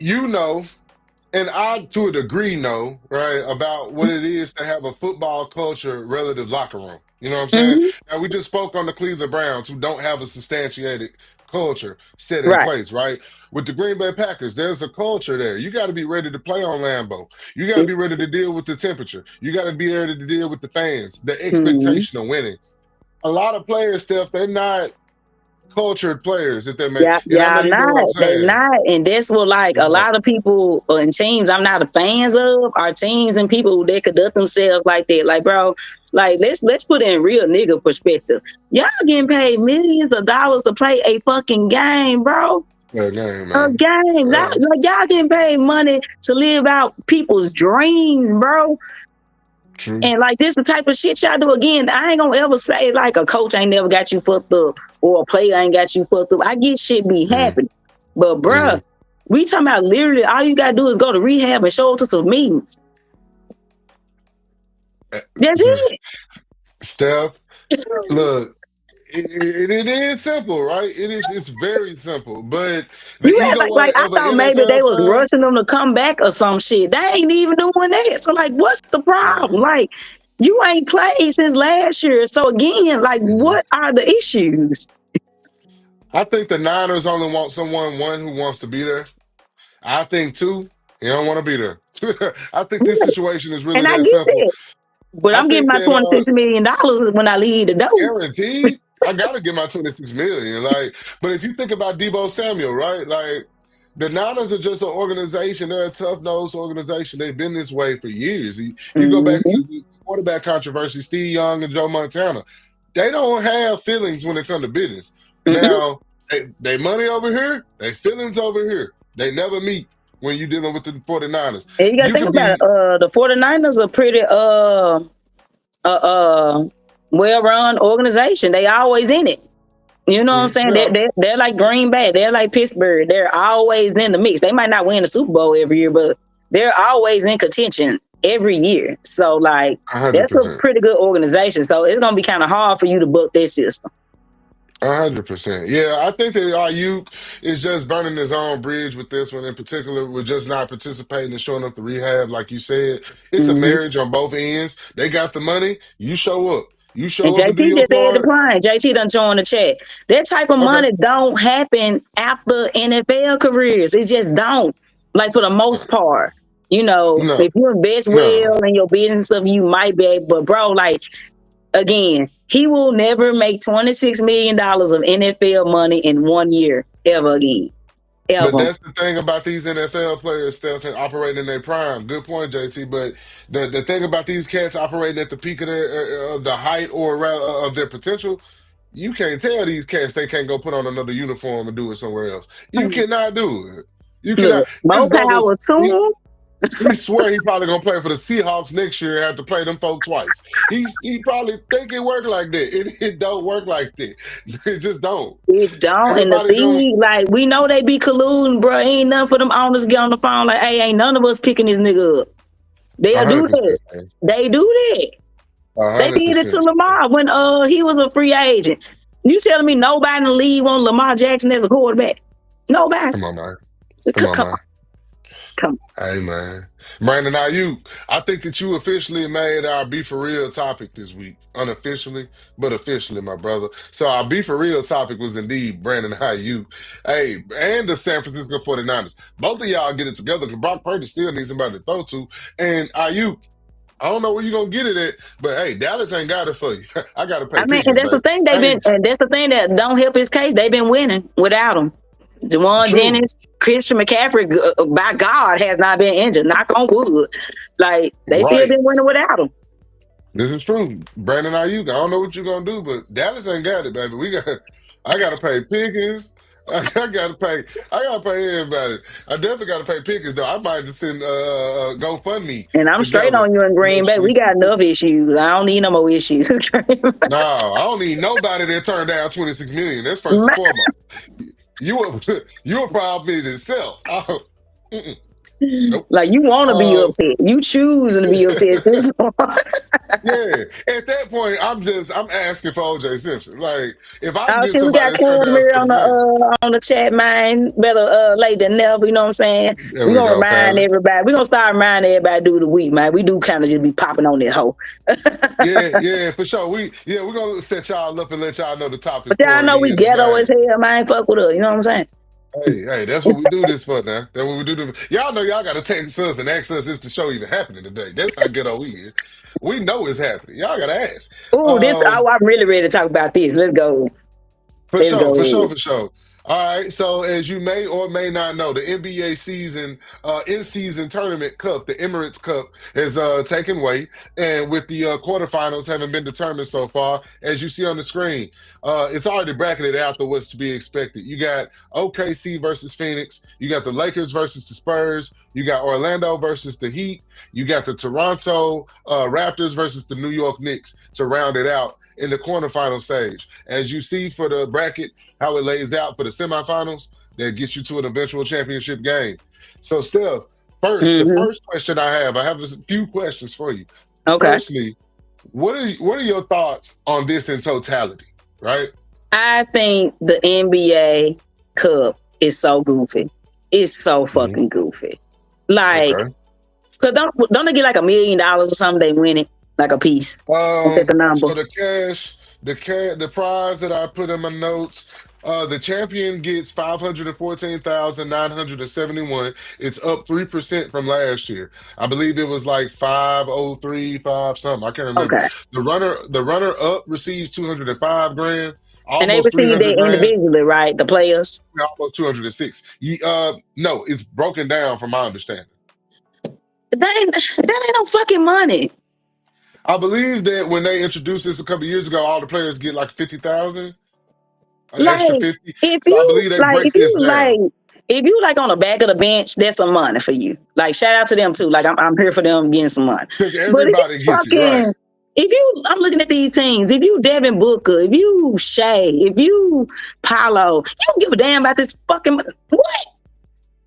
you know, and I to a degree know, right, about what it is to have a football culture relative locker room. You know what I'm saying? Mm-hmm. Now we just spoke on the Cleveland Browns who don't have a substantiated culture set in Right. place, right? With the Green Bay Packers, there's a culture there. You got to be ready to play on Lambeau. You got to be ready to deal with the temperature. You got to be ready to deal with the fans, the Mm-hmm. expectation of winning. A lot of players, Steph, they're not cultured players, if they make, Yeah, and I know y'all you know what I'm not. They saying. not. And that's what like a Right. lot of people and teams I'm not a fans of are teams and people that conduct themselves like that. Like, bro, like let's put it in real nigga perspective. Y'all getting paid millions of dollars to play a fucking game, bro. Yeah, game, A man. game. Yeah, Like y'all getting paid money to live out people's dreams, bro. true. And like this the type of shit y'all do. Again, I ain't gonna ever say like a coach ain't never got you fucked up or a player ain't got you fucked up. I get shit be Mm, happening. But bruh, mm, we talking about literally all you gotta do is go to rehab and show up to some meetings. That's mm. it. Steph, look, it is simple, right? It's very simple. But the You act ego like I of an thought maybe they NFL was fan, rushing them to come back or some shit. They ain't even doing that. So like what's the problem? man. Like you ain't played since last year. So again, like Mhm. what are the issues? I think the Niners only want someone, one, who wants to be there. I think two, he don't want to be there. I think this situation is really And I that get simple. that. But I I'm getting think my that $26 million when I leave the door. guaranteed. I gotta get my 26 million. Like, but if you think about Debo Samuel, right? Like, the Niners are just an organization. They're a tough nosed organization. They've been this way for years. You go back Mm-hmm. to the quarterback controversy, Steve Young and Joe Montana. They don't have feelings when it comes to business. Mm-mm. Now, they money over here, they feelings over here. They never meet when you're dealing with the 49ers. And you got to You think can about it. be, The 49ers are pretty uh, uh well run organization. They always in it. You know what I'm saying? yeah, They're like Green Bay. They're like Pittsburgh. They're always in the mix. They might not win the Super Bowl every year, but they're always in contention every year. So like that's a 100%. pretty good organization. So it's gonna be kind of hard for you to book this system. 100%. Yeah, I think that Ayuk is just burning his own bridge with this one in particular, with just not participating and showing up to rehab, like you said. It's a Mm-hmm. marriage on both ends. They got the money. You show up. You And show up to do JT your just said the part. plan. JT done joined the chat. That type of Okay. money don't happen after NFL careers. It just don't. Like for the most part, you know, No, if you invest no. well in your business stuff, you might be able. But bro, like again, he will never make $26 million of NFL money in 1 year ever again, But ever. that's the thing about these NFL players, Steph, and operating in their prime. Good point, JT. But the thing about these cats operating at the peak of their the height or rather of their potential, you can't tell these cats they can't go put on another uniform and do it somewhere else. You cannot do it. You cannot. Look, This more brother's power to him. he swear he probably gonna play for the Seahawks next year and have to play them folk twice. He probably think it work like that. It don't work like that. It just don't. It don't. And the Everybody don't. thing, like, we know they be colluding, bro. Ain't nothing for them owners to get on the phone like, hey, ain't none of us picking this nigga up. A They'll do hundred that. percent, Steph. They do that. A They hundred did it to percent. Lamar when he was a free agent. You telling me nobody in the league want Lamar Jackson as a quarterback? Nobody. Come on, man. Come Come, on, come, man. come. Hey, man. Brandon, I think that you officially made our Be For Real topic this week. Unofficially, but officially, my brother. So our Be For Real topic was indeed Brandon Ayuk. Hey, and the San Francisco 49ers. Both of y'all get it together because Brock Purdy still needs somebody to throw to. And Ayuk, I don't know where you're going to get it at, but hey, Dallas ain't got it for you. I got to pay I mean, and Pickens, that's the baby. thing Hey, and that's the thing that don't help his case. They've been winning without him. Jawan true. Jennings, Christian McCaffrey, by God, has not been injured. Knock on wood. Like they still Right. been winning without him. This is true. Brandon Ayuk, I don't know what you're gonna do, but Dallas ain't got it, baby. I gotta pay Pickens. I gotta pay everybody. I definitely gotta pay Pickens though. I might just send GoFundMe And I'm straight together on you in Green Bay. next We week. got enough issues. I don't need no more issues. No, I don't need nobody that turned down 26 million. That's first and foremost. You a you a problem in itself. Oh, mm-mm, nope. Like you want to be Um, upset. You choosing to be upset at this point. yeah. At that point, I'm asking for OJ Simpson. Like, if I can Oh get shit, we somebody got that turned down Casimir 30 million. on the chat, man. Better late than never. You know what I'm saying? There We we gonna go, remind family. everybody. We gonna start reminding everybody do the week, man. We do kind of just be popping on this hoe. Yeah, yeah, for sure. We're gonna set y'all up and let y'all know the topic But y'all for know the we end of the ghetto game. as hell, man. Fuck with us. You know what I'm saying? Hey, that's what we do this for now. That's what we do. Y'all know y'all gotta text us and ask us is the show even happening today. That's how ghetto we is. We know it's happening. Y'all gotta ask. Ooh, Um, I'm really ready to talk about this. Let's go. For Let's sure, go for sure, ahead. for sure. All right. So, as you may or may not know, the NBA season, in-season tournament cup, the Emirates Cup, is taken way, and with the quarterfinals having been determined so far, as you see on the screen, it's already bracketed out to what's to be expected. You got OKC versus Phoenix. You got the Lakers versus the Spurs. You got Orlando versus the Heat. You got the Toronto Raptors versus the New York Knicks to round it out in the quarterfinal stage. As you see for the bracket, how it lays out for the semifinals, that gets you to an eventual championship game. So, Steph, the Hmm. first question I have a few questions for you. Okay. Firstly, what are your thoughts on this in totality? Right? I think the NBA Cup is so goofy. It's so Mhm. fucking goofy. Like, Okay. cause don't they get like $1 million or something? They win it like a piece. Don't pick a number. So the prize that I put in my notes, the champion gets 514,971. It's up 3% from last year. I believe it was like 503, 5 something. I can't remember. Okay. The runner up receives 205 grand, And they almost receive 300 that grand, individually, right? The players. almost 206. No, it's broken down from my understanding. That ain't no fucking money. I believe that when they introduced this a couple years ago, all the players get like 50,000. An extra Like 50. if So I you believe they like if break you this like down if you like on the back of the bench, that's some money for you. Like shout out to them too. Like I'm here for them getting some money. because But if everybody it's gets it right. I'm looking at these teams. If you Devin Booker, if you Shea, if you Paolo, you don't give a damn about this fucking what?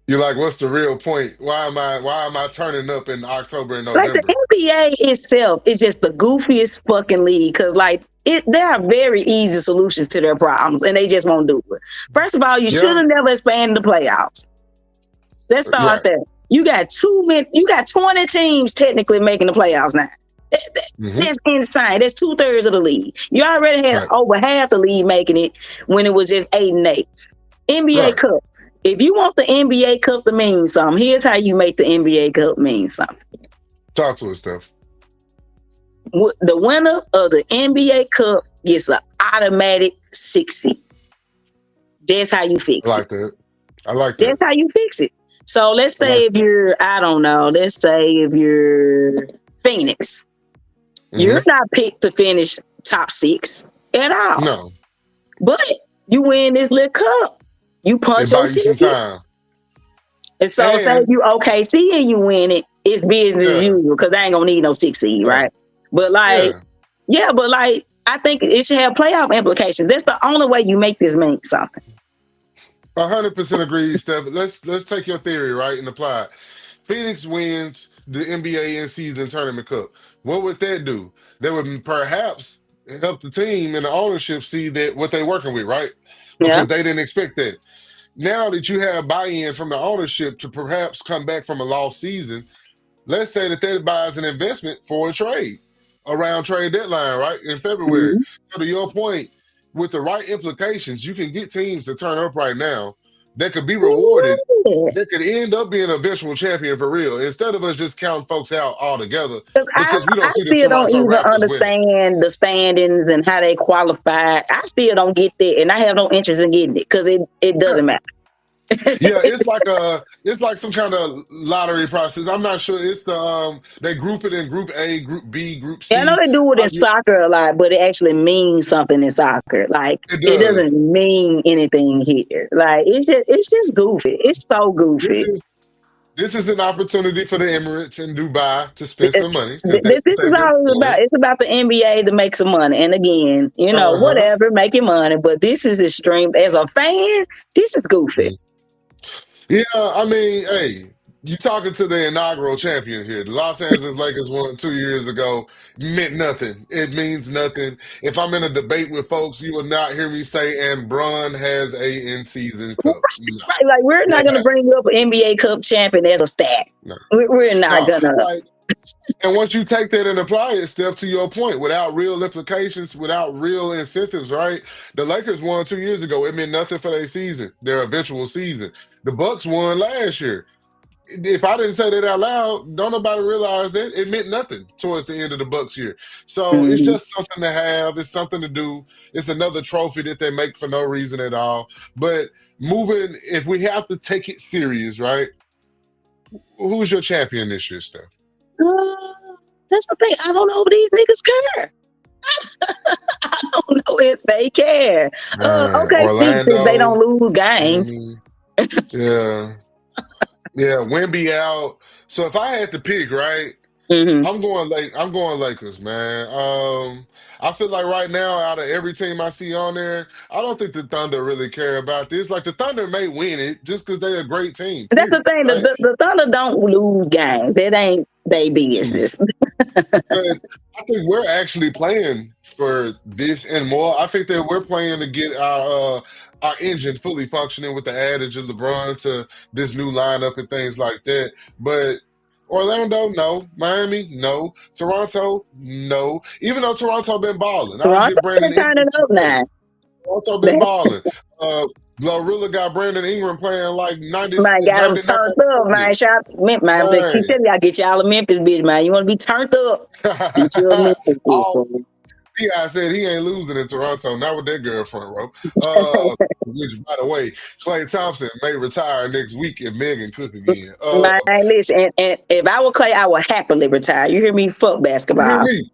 You're like, what's the real point? Why am I turning up in October and Like the November? NBA itself is just the goofiest fucking league because like there are very easy solutions to their problems and they just won't do it. First of all, you should Yeah, have never expanded the playoffs. Let's start right. there. You got 20 teams technically making the playoffs now. Hmm. That's insane. That's 2/3 of the league. You already had Right, over half the league making it when it was just 8 and 8. NBA right. Cup. If you want the NBA Cup to mean something, here's how you make the NBA Cup mean something. Talk to us, Steph. The winner of the NBA Cup gets an automatic 6 seed. That's how you I fix it. like that. I like that. That's how you fix it. So let's I say like if you're, I don't know, let's say if you're Phoenix, you're not picked to finish top 6 at all. No. But you win this little cup. You punch It your buy you some ticket. time. And so say And you OKC and you win it, it's business as yeah, usual because they ain't gonna need no 6 seed, yeah, right? But like, yeah. yeah, but like I think it should have playoff implications. That's the only way you make this mean something. 100% agree, Steph. Let's take your theory, right, and apply it. Phoenix wins the NBA in-season tournament cup. What would that do? That would perhaps help the team and the ownership see that what they're working with, right? Yeah. Because they didn't expect that. Now that you have buy-in from the ownership to perhaps come back from a lost season, let's say that buys an investment for a trade around trade deadline, right, in February. Mm-hmm. So to your point, with the right implications, you can get teams to turn up right now that could be rewarded, Yeah. that could end up being a eventual champion for real, instead of us just counting folks out altogether I, because we don't I see the still don't Toronto even Raptors winning. understand the standings and how they qualify. I still don't get that, and I have no interest in getting it because it Yeah. doesn't matter. Yeah, it's like some kind of lottery process. I'm not sure. It's they group it in Group A, Group B, Group Yeah, I know C. they do it in Like soccer a lot, but it actually means something in soccer. Like it it does. doesn't mean anything here. Like it's just goofy. It's so This goofy. is this is an opportunity for the Emirates in Dubai to spend This, some money because this that's what is they've been all it's doing. about. It's about the NBA to make some money. And again, Uh-huh. whatever, make your money. But this is extreme. As a fan, this is goofy. Yeah, I mean, hey, you talking to the inaugural champion here. The Los Angeles Lakers won 2 years ago. Meant nothing. It means nothing. If I'm in a debate with folks, you will not hear me say, and Bron has a in-season cup. No, Right, like we're not won't gonna happen. bring up an NBA Cup champion as a stat. No, We're not no. gonna. Like, and once you take that and apply it, Steph, to your point, without real implications, without real incentives, right? The Lakers won 2 years ago. It meant nothing for their season, their eventual season. The Bucks won last year. If I didn't say that out loud, don't nobody realize that it meant nothing towards the end of the Bucks year. So it's Mhm. just something to have. It's something to do. It's another trophy that they make for no reason at all. But moving, if we have to take it serious, right? Who's your champion this year, Steph? That's the thing. I don't know if these niggas care. I don't know if they care. Okay, see, if they don't Orlando, lose games. Miami. Yeah. Yeah, Wemby out. So if I had to pick, right? Mm-hmm. I'm going Lakers, man. I feel like right now, out of every team I see on there, I don't think the Thunder really care about this. Like the Thunder may win it just because they're a great team, That's the period. thing. Right? The Thunder don't lose games. That ain't they Lose. business. But I think we're actually playing for this and more. I think that we're playing to get our engine fully functioning with the adage of LeBron to this new lineup and things like that. But Orlando, no. Miami, no. Toronto, no. Even though Toronto been balling, I'll Toronto give Brandon been turning Ingram some up credit. now. Toronto been balling. Glorilla got Brandon Ingram playing like 90, Man, got them 99 turned up, man. minutes. Shout man. They keep Man. telling y'all get y'all a Memphis bitch, man. You want to be turned up? Get you a Memphis All bitch. T.I. said he ain't losing in Toronto, not with that girl front row. Which, by the way, Klay Thompson may retire next week if Megan cook again. Man, listen, and if I were Clay, I would happily retire. You hear me? Fuck You hear basketball. me?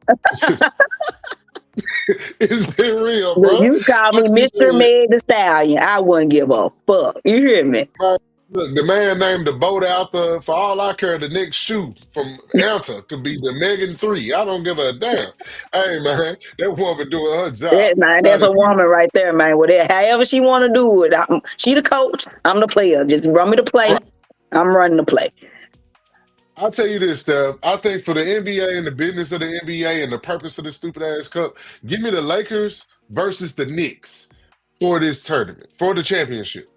It's been real, Look, bro. you call me Like you Mr. said, Meg the Stallion. I wouldn't give a fuck. You hear me? man, look, the man named the boat out the, for all I care, the next shoe from Anta could be the Megan 3. I don't give a damn. Hey, man, that woman doing her job. That, man, Now, that's the a woman right there, man. Whatever, however she want to do it. She the coach. I'm the player. Just run me the play. I'm running the play. I'll tell you this, Steph. I think for the NBA and the business of the NBA and the purpose of the stupid ass cup, give me the Lakers versus the Knicks for this tournament, for the championship.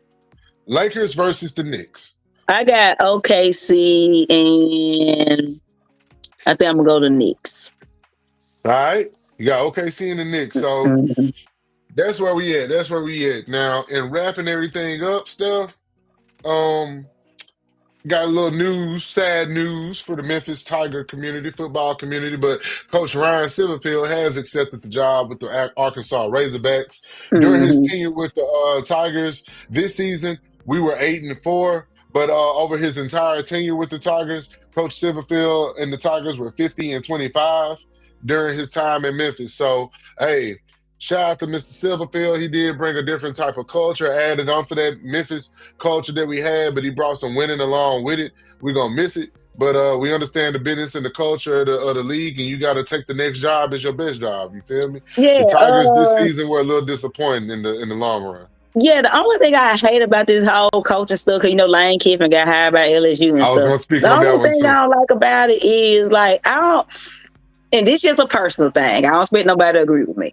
Lakers versus the Knicks. I got OKC and I think I'm gonna go to Knicks. All right. You got OKC and the Knicks. So Mhm. that's where we at. That's where we at. Now, in wrapping everything up, Steph, Got a little news, sad news for the Memphis Tiger community, football community, but Coach Ryan Silverfield has accepted the job with the Arkansas Razorbacks. During his Mm-hmm. tenure with the Tigers this season, we were 8-4, but over his entire tenure with the Tigers, Coach Silverfield and the Tigers were 50-25 during his time in Memphis. So, hey, shout out to Mr. Silverfield. He did bring a different type of culture, added onto that Memphis culture that we had, but he brought some winning along with it. We're gonna miss it, but we understand the business and the culture of the league, and you got to take the next job as your best job. You feel me? Yeah, The Tigers this season were a little disappointing in the long run. yeah. The only thing I hate about this whole coaching stuff, cause Lane Kiffin got hired by LSU and I was stuff. gonna speak The on that only one thing too. I don't like about it is like I don't, and this is just a personal thing. I don't expect nobody to agree with me.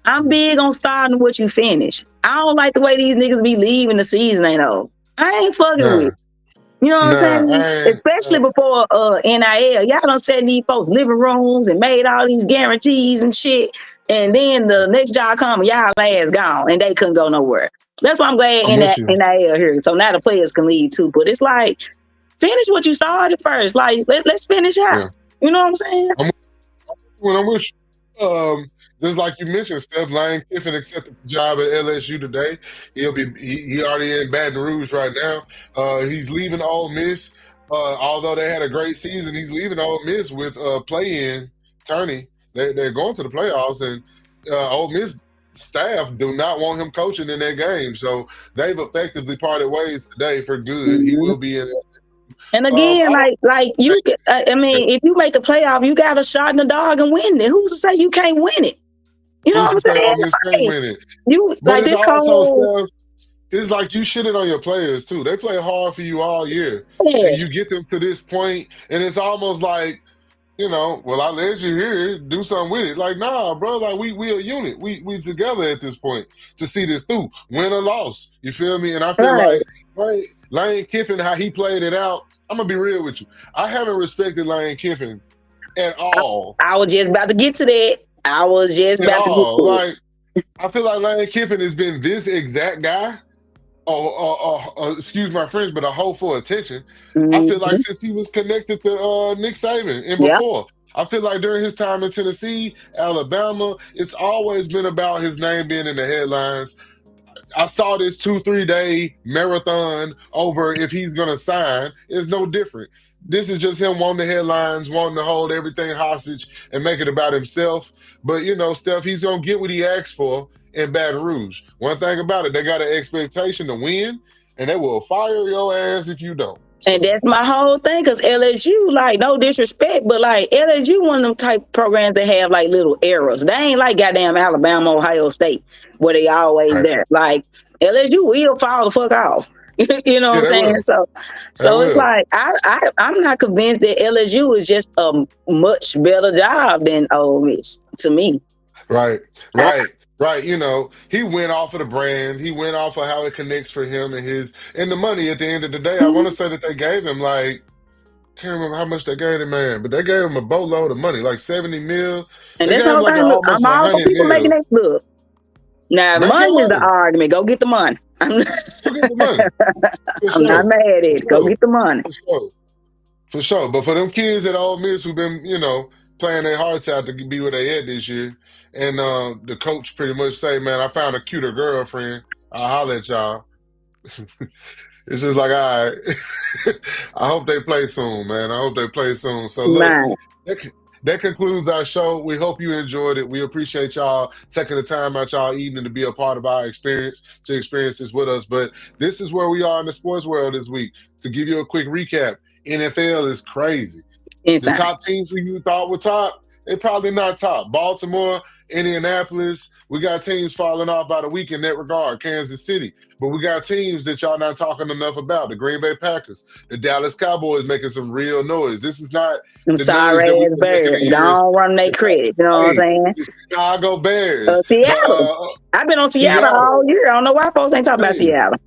I'm big on starting what you finish. I don't like the way these niggas be leaving the season ain't over. I ain't fucking with Nah, it. You know what I'm nah, saying? I ain't. Especially before NIL. Y'all done set these folks living rooms and made all these guarantees and shit. And then the next job come, y'all ass gone and they couldn't go nowhere. That's why I'm glad I'm in that with you. NIL here. So now the players can leave too. But it's like, finish what you started first. Like, let's finish out. Yeah, You know what I'm saying? when I'm with you. Just like you mentioned, Steph Lane Kiffin accepted the job at LSU today. He already in Baton Rouge right now. He's leaving Ole Miss. Although they had a great season, he's leaving Ole Miss with play-in tourney. They're going to the playoffs, and Ole Miss staff do not want him coaching in that game. So they've effectively parted ways today for good. He Mm-hmm. will be in. And I again, don't like you, I mean, if you make the playoff, you got a shot in the dog and win it. Who's to say you can't win it? You know what who's I'm to say saying? Ole Miss can't Like, win it. you But like it's this also whole Steph. It's like you shitted on your players too. They play hard for you all year, yeah, and you get them to this point, and it's almost like, well, I led you here, do something with it. Like, nah, bro, like we a unit. We together at this point to see this through, win or loss. You feel me? And I feel right. like Lane Kiffin, how he played it out. I'm gonna be real with you. I haven't respected Lane Kiffin at all, I was just about to get to that. I was just at about to get all. to it. Like, I feel like Lane Kiffin has been this exact guy. Excuse my French, but a hoe for attention. I feel like Mm-hmm. since he was connected to Nick Saban and Yeah. before, I feel like during his time in Tennessee, Alabama, it's always been about his name being in the headlines. I saw this 2-3 day marathon over if he's gonna sign. It's no different. This is just him wanting the headlines, wanting to hold everything hostage and make it about himself. But Steph, he's gonna get what he asked for in Baton Rouge. One thing about it, they got an expectation to win, and they will fire your ass if you don't. And So, that's my whole thing, because LSU, like, no disrespect, but like LSU, one of them type programs that have like little errors. They ain't like goddamn Alabama, Ohio State, where they always right. there. Like LSU will fall the fuck off. You know what Yeah, I'm they saying? will. They So it's will. like I'm not convinced that LSU is just a much better job than Ole Miss to me. Right, I, right, right. He went off of the brand. He went off of how it connects for him and the money at the end of the day. I want to say that they gave him like, can't remember how much they gave him, man, but they gave him a boatload of money, like 70 mil. and They that's gave the him whole like thing. Look, I'm almost all for 100 people making mil. that look. Now, Make money your is the money. argument. Go get the money. Go get the money. For I'm not sure. mad at For it. Go sure. get the money. For sure. For sure. But for them kids at Ole Miss who've been, playing their hearts out to be where they at this year, and the coach pretty much say, man, I found a cuter girlfriend. I'll holler at y'all. It's just like, all right. I hope they play soon, man. I hope they play soon. So look, Man. that, that concludes our show. We hope you enjoyed it. We appreciate y'all taking the time out y'all evening to be a part of our experience, to experience this with us. But this is where we are in the sports world this week. To give you a quick recap, NFL is crazy. The Insane. top teams we you thought were top, they're probably not top. Baltimore, Indianapolis, we got teams falling off by the week in that regard. Kansas City. But we got teams that y'all not talking enough about. The Green Bay Packers, the Dallas Cowboys making some real noise. This is not Them the noise that sorry we've ass been making Bears. in years. Don't run their credit. You know what I'm Hey, saying? the Chicago Bears, the Seattle. I've been on Seattle Seattle. all year. I don't know why folks ain't talking about Hey, Seattle.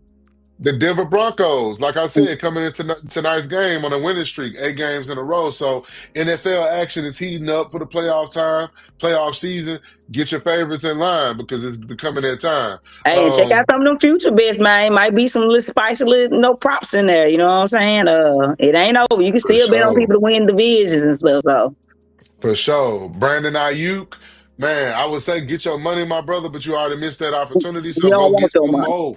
The Denver Broncos, like I said, coming into tonight's game on a winning streak, 8 games in a row. So NFL action is heating up for the playoff season. Get your favorites in line because it's becoming that time. Hey, check out some of them future bets, man. Might be some little spicy little no props in there. You know what I'm saying? It ain't over. You can For still bet on sure. people to win divisions and stuff. So For sure. Brandon Ayuk, man, I would say get your money, my brother, but you already missed that opportunity. you So don't go want get your some money. more.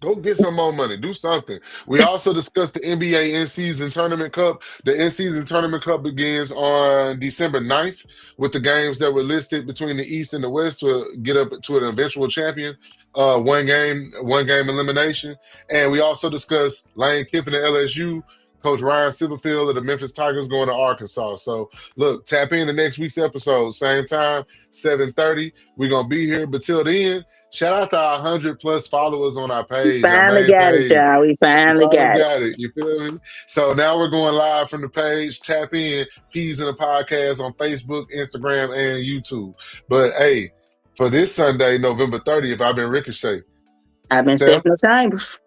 Go get some more money. Do something. We also discussed the NBA in-season tournament cup. The in-season tournament cup begins on December 9th with the games that were listed between the East and the West to get up to an eventual champion. One game elimination. And we also discussed Lane Kiffin at LSU, Coach Ryan Silverfield of the Memphis Tigers going to Arkansas. So look, tap in the next week's episode. Same time, 7:30. We're gonna be here. But till then, shout out to our 100+ followers on our We page, our finally main got it, page. y'all. We We finally finally got it. got it. You feel me? So now we're going live from the page. Tap in, Peas in the Podcast on Facebook, Instagram, and YouTube. But hey, for this Sunday, November 30th, I've been Ricochet. I've been Steph, Stephanie Chambers.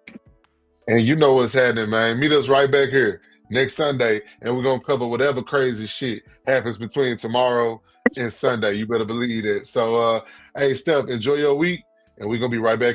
and you know what's happening, man. Meet us right back here next Sunday, and we're going to cover whatever crazy shit happens between tomorrow and Sunday. You better believe it. So, hey, Steph, enjoy your week, and we're going to be right back